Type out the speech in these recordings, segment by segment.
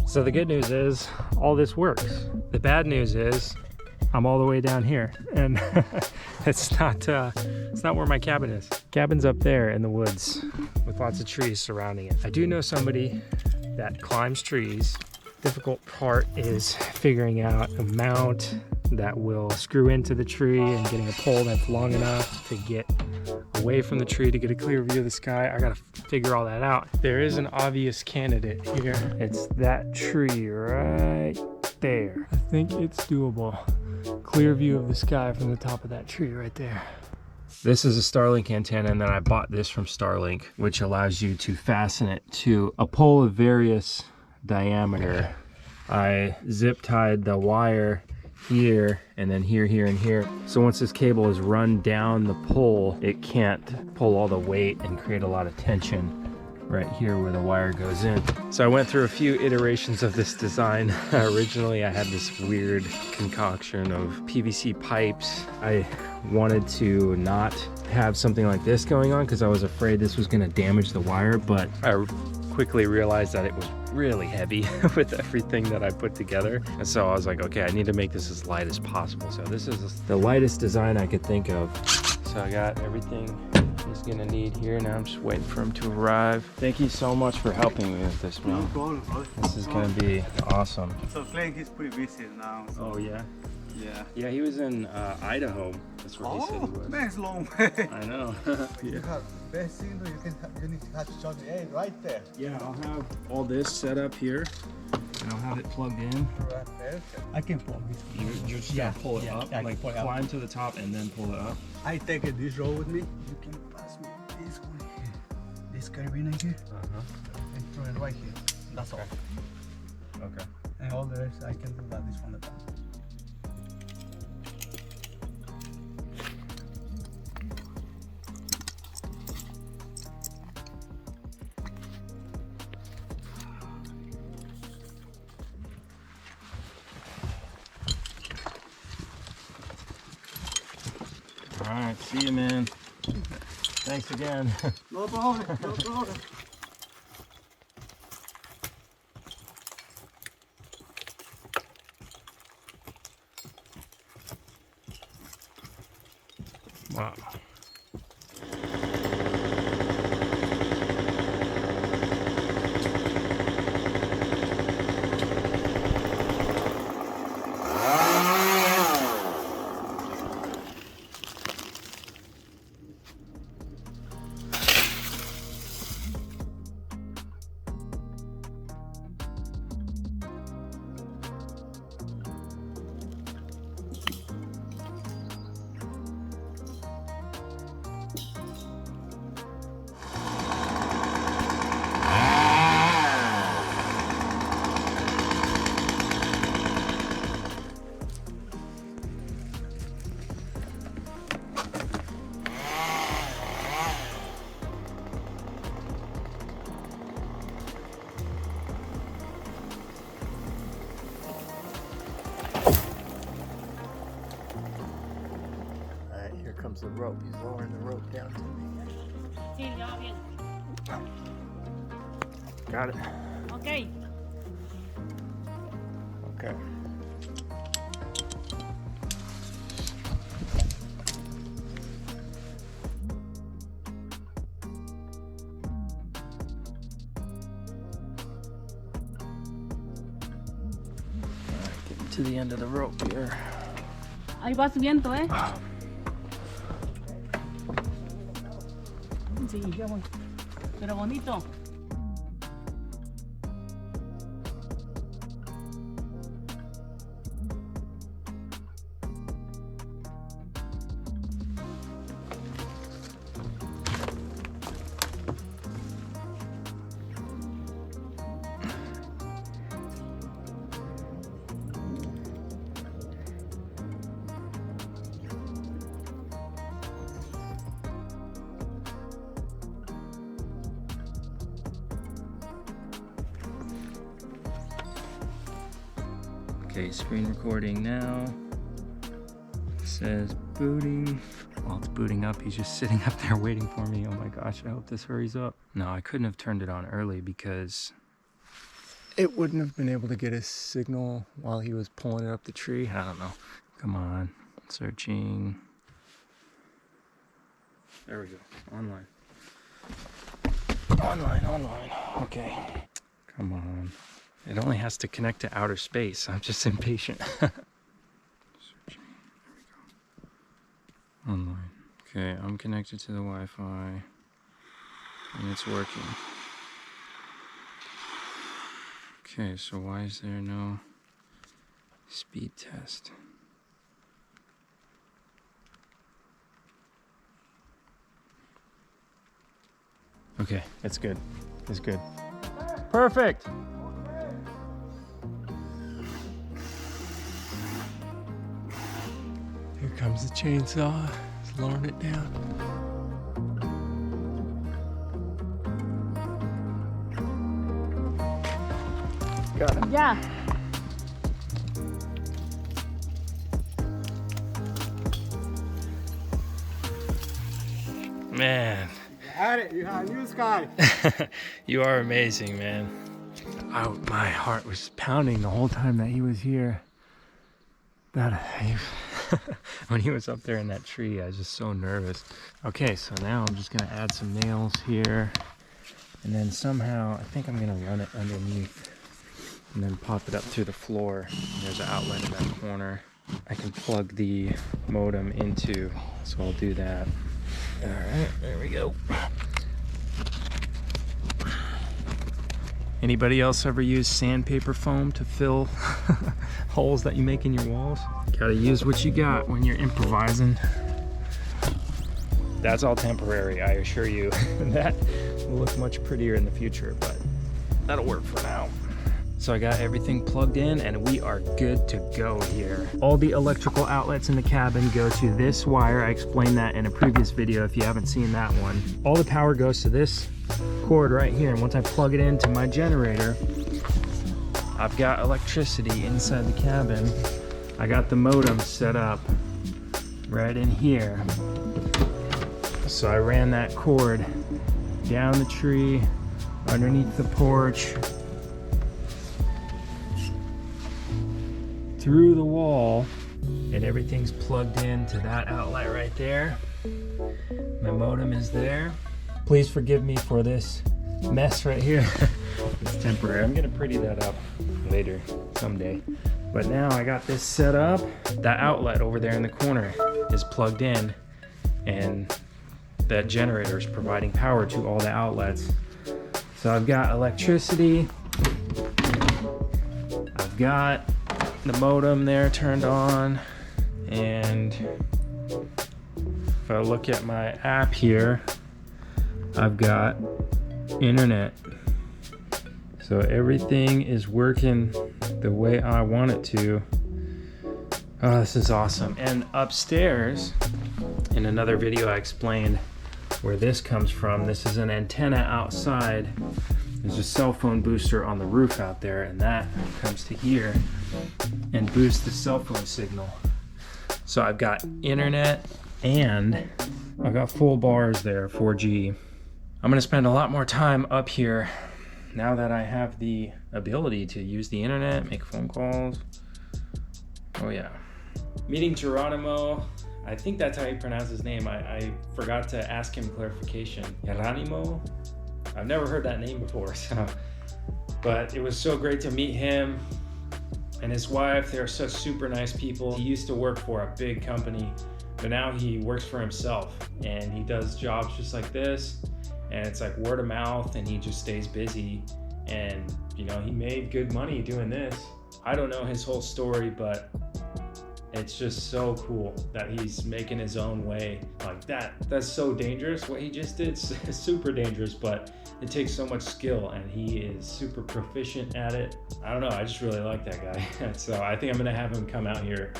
So the good news is all this works. The bad news is I'm all the way down here, and it's not where my cabin is. Cabin's up there in the woods with lots of trees surrounding it. I do know somebody that climbs trees. Difficult part is figuring out a mount that will screw into the tree and getting a pole that's long enough to get away from the tree to get a clear view of the sky. I gotta figure all that out. There is an obvious candidate here. It's that tree right there. I think it's doable. Clear view of the sky from the top of that tree right there. This is a Starlink antenna, and then I bought this from Starlink, which allows you to fasten it to a pole of various diameter. I zip tied the wire here and then here, here, and here. So once this cable is run down the pole, it can't pull all the weight and create a lot of tension right here where the wire goes in. So I went through a few iterations of this design. Originally I had this weird concoction of PVC pipes. I wanted to not have something like this going on because I was afraid this was going to damage the wire, but I quickly realized that it was really heavy with everything that I put together. And so I was like, okay, I need to make this as light as possible. So this is the lightest design I could think of. So I got everything he's gonna need here. Now I'm just waiting for him to arrive. Thank you so much for helping me with this, man. No problem, brother. This is gonna be awesome. So Clank is pretty busy now. So. Oh yeah? Yeah. Yeah, he was in Idaho. That's where he said he was. Man, it's a long way. I know. You have best thing you need to have to charge the air right there. Yeah, I'll have all this set up here, and I'll have it plugged in. Right there. I can plug this. You're just gonna pull it up, yeah, like climb to the top and then pull it up. I take this roll with me. You can pass me this one here, this carabiner here, and throw it right here. That's all. Okay. And all the rest I can do that this one at a time. All right, see you, man. Thanks again. No problem, no problem. Wow. Comes the rope. He's lowering the rope down to me. Got it. Okay. Okay. Alright, getting to the end of the rope here. Ahí va subiendo, ¿eh? Sí, ya voy. Pero bonito. Okay, screen recording now. It says booting. While it's booting up, he's just sitting up there waiting for me. Oh my gosh, I hope this hurries up. No, I couldn't have turned it on early because it wouldn't have been able to get a signal while he was pulling it up the tree. I don't know. Come on, searching. There we go, online. Online, okay. Come on. It only has to connect to outer space. I'm just impatient. Searching, there we go. Online. Okay, I'm connected to the Wi-Fi and it's working. Okay, so why is there no speed test? Okay, it's good. It's good. Perfect! Here comes the chainsaw. It's lowering it down. Got it. Yeah. Man. Had it, you had a new sky. You are amazing, man. My heart was pounding the whole time that he was here. When he was up there in that tree, I was just so nervous. Okay, so now I'm just gonna add some nails here. And then somehow, I think I'm gonna run it underneath and then pop it up through the floor. There's an outlet in that corner I can plug the modem into, so I'll do that. All right, there we go. Anybody else ever use sandpaper foam to fill holes that you make in your walls? Gotta use what you got when you're improvising. That's all temporary, I assure you. That will look much prettier in the future, but that'll work for now. So I got everything plugged in and we are good to go here. All the electrical outlets in the cabin go to this wire. I explained that in a previous video if you haven't seen that one. All the power goes to this cord right here, and once I plug it into my generator, I've got electricity inside the cabin. I got the modem set up right in here. So I ran that cord down the tree, underneath the porch, through the wall, and everything's plugged into that outlet right there. My modem is there. Please forgive me for this mess right here. It's temporary. I'm gonna pretty that up later, someday. But now I got this set up. That outlet over there in the corner is plugged in, and that generator is providing power to all the outlets. So I've got electricity. I've got the modem there turned on, and if I look at my app here, I've got internet. So everything is working the way I want it to. Oh, this is awesome. And upstairs, in another video I explained where this comes from. This is an antenna outside. There's a cell phone booster on the roof out there, and that comes to here and boosts the cell phone signal. So I've got internet and I've got full bars there, 4G. I'm gonna spend a lot more time up here now that I have the ability to use the internet, make phone calls. Oh yeah. Meeting Geronimo, I think that's how you pronounce his name. I forgot to ask him clarification. Geronimo? I've never heard that name before, so. But it was so great to meet him and his wife. They're such super nice people. He used to work for a big company, but now he works for himself and he does jobs just like this. And it's like word of mouth, and he just stays busy. And you know, he made good money doing this. I don't know his whole story, but it's just so cool that he's making his own way like that. That's so dangerous. What he just did is super dangerous, but it takes so much skill, and he is super proficient at it. I don't know, I just really like that guy. So I think I'm gonna have him come out here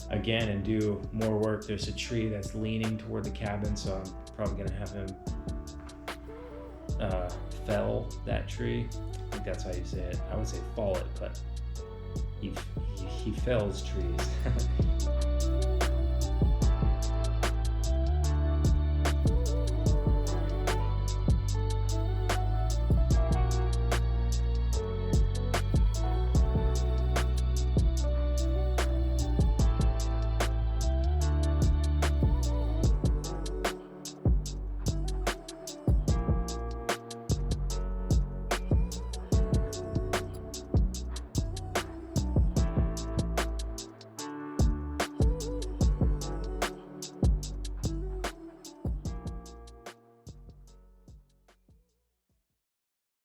again and do more work. There's a tree that's leaning toward the cabin, so I'm probably gonna have him fell that tree. I think that's how you say it. I would say fall it, but he fells trees.